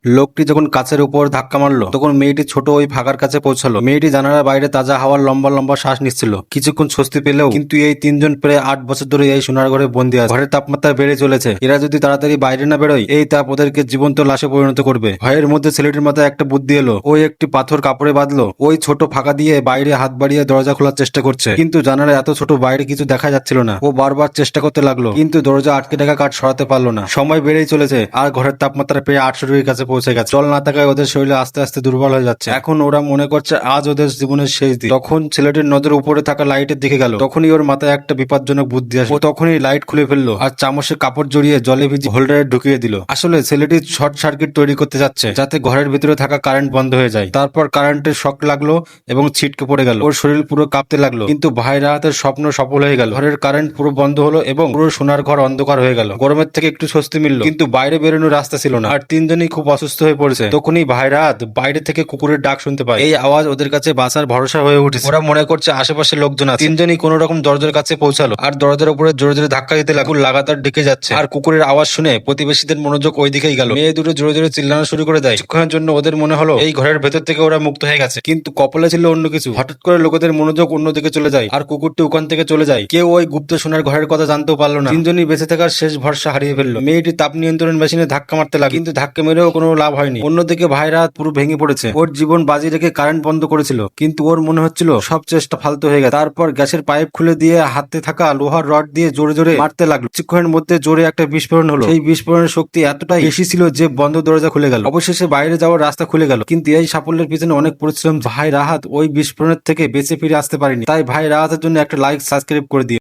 লোকটি যখন কাছের উপর ধাক্কা মারলো তখন মেয়েটি ছোট ওই ফাঁকার কাছে পৌঁছালো। মেয়েটি জানালার বাইরে তাজা হাওয়ার লম্বা লম্বা শ্বাস নিচ্ছিল। কিছুক্ষণ স্বস্তি পেলেও কিন্তু এই তিনজন প্রায় 8 বছর ধরে এই সোনার ঘরে বন্দি আছে। ঘরের তাপমাত্রা বেড়ে চলেছে। এরা যদি তাড়াতাড়ি বাইরে না বেরোয় এই তাপ ওদেরকে জীবন্ত লাশে পরিণত করবে। ভয়ের মধ্যে ছেলেটির মাথায় একটা বুদ্ধি এলো। ওই একটি পাথর কাপড়ে বাঁধলো। ওই ছোট ফাঁকা দিয়ে বাইরে হাত বাড়িয়ে দরজা খোলার চেষ্টা করছে, কিন্তু জানালা এত ছোট বাইরে কিছু দেখা যাচ্ছিল না। ও বারবার চেষ্টা করতে লাগলো, কিন্তু দরজা আটকে থাকা কাঠ সরাতে পারলো না। সময় বেড়েই চলেছে আর ঘরের তাপমাত্রা প্রায় 800 ডিগ্রির কাছে পৌঁছে গেছে। জল না থাকায় ওদের শরীরে আস্তে আস্তে দুর্বল হয়ে যাচ্ছে। এখন ওরা মনে করছে আজ ওদের জীবনের শেষ দিন। তখন ছেলেটির নজর উপরে থাকা লাইটের দিকে গেল। তখনই ওর মাথায় একটা বিপজ্জনক বুদ্ধি আসে। ও তখনই লাইট খুলে ফেললো আর চামচে কাপড় জড়িয়ে জলে ভিজে হোল্ডারে ঢুকিয়ে দিল। আসলে ছেলেটি শর্ট সার্কিট তৈরি করতে যাচ্ছে, যাতে ঘরের ভিতরে থাকা কারেন্ট বন্ধ হয়ে যায়। তারপর কারেন্টের শক লাগলো এবং ছিটকে পড়ে গেল। ওর শরীর পুরো কাঁপতে লাগলো, কিন্তু ভাই রাহাতের স্বপ্ন সফল হয়ে গেল। ঘরের কারেন্ট পুরো বন্ধ হলো এবং পুরো সোনার ঘর অন্ধকার হয়ে গেল। গরমের থেকে একটু স্বস্তি মিলল, কিন্তু বাইরে বেরোনোর রাস্তা ছিল না। আর তিনজনই খুব অসুস্থ হয়ে পড়েছে। তখনই ভাই রাহাত বাইরে থেকে কুকুরের ডাক শুনতে পায়। এই আওয়াজ ওদের কাছে বাঁচার ভরসা হয়ে উঠেছে। ওরা মনে করছে আশেপাশে লোকজন আছে। তিনজনই কোনো রকম দরজার কাছে পৌঁছালো আর দরজার উপরে জোরে জোরে ধাক্কা দিতে লাগলো। লাগাতার ঢেকে যাচ্ছে আর কুকুরের আওয়াজ শুনে প্রতিবেশীদের মনোযোগ ওই দিকেই গেল। মেয়ে দুটো জোরে জোরে চিল্লানো শুরু করে দেয়। কিছুক্ষণের জন্য ওদের মনে হলো এই ঘরের ভেতর থেকে ওরা মুক্ত হয়ে গেছে, কিন্তু কপালে ছিল অন্য কিছু। হঠাৎ করে লোকেদের মনোযোগ অন্যদিকে চলে যায় আর কুকুরটি ওখান থেকে চলে যায়। কেউ ওই গুপ্ত সোনার ঘরের কথা জানতেও পারলো না। তিনজনই বেঁচে থাকার শেষ ভরসা হারিয়ে ফেললো। মেয়েটি তাপ নিয়ন্ত্রণ মেশিনে ধাক্কা মারতে লাগে, কিন্তু ধাক্কা মেরেও কোনো লাভ হয়নি। অন্যদিকে ভাই রাহাত পুরো ভেঙে পড়েছে। ওর জীবন বাজি রেখে কারেন্ট বন্ধ করেছিল, কিন্তু ওর মনে হচ্ছিল সব চেষ্টা ফালতু হয়ে গেছে। তারপর গ্যাসের পাইপ খুলে দিয়ে হাতে থাকা লোহার রড দিয়ে জোরে জোরে মারতে লাগলো। কিছুক্ষণের মধ্যে জোরে একটা বিস্ফোরণ হলো। সেই বিস্ফোরণের শক্তি এতটাই বেশি ছিল যে বন্ধ দরজা খুলে গেল। অবশেষে বাইরে যাওয়ার রাস্তা খুলে গেল, কিন্তু এই সাফল্যের পিছনে অনেক পরিশ্রম। ভাই রাহাত ওই বিস্ফোরণের থেকে বেঁচে ফিরে আসতে পারেনি। তাই ভাই রাহাতের জন্য একটা লাইক সাবস্ক্রাইব করে দিও।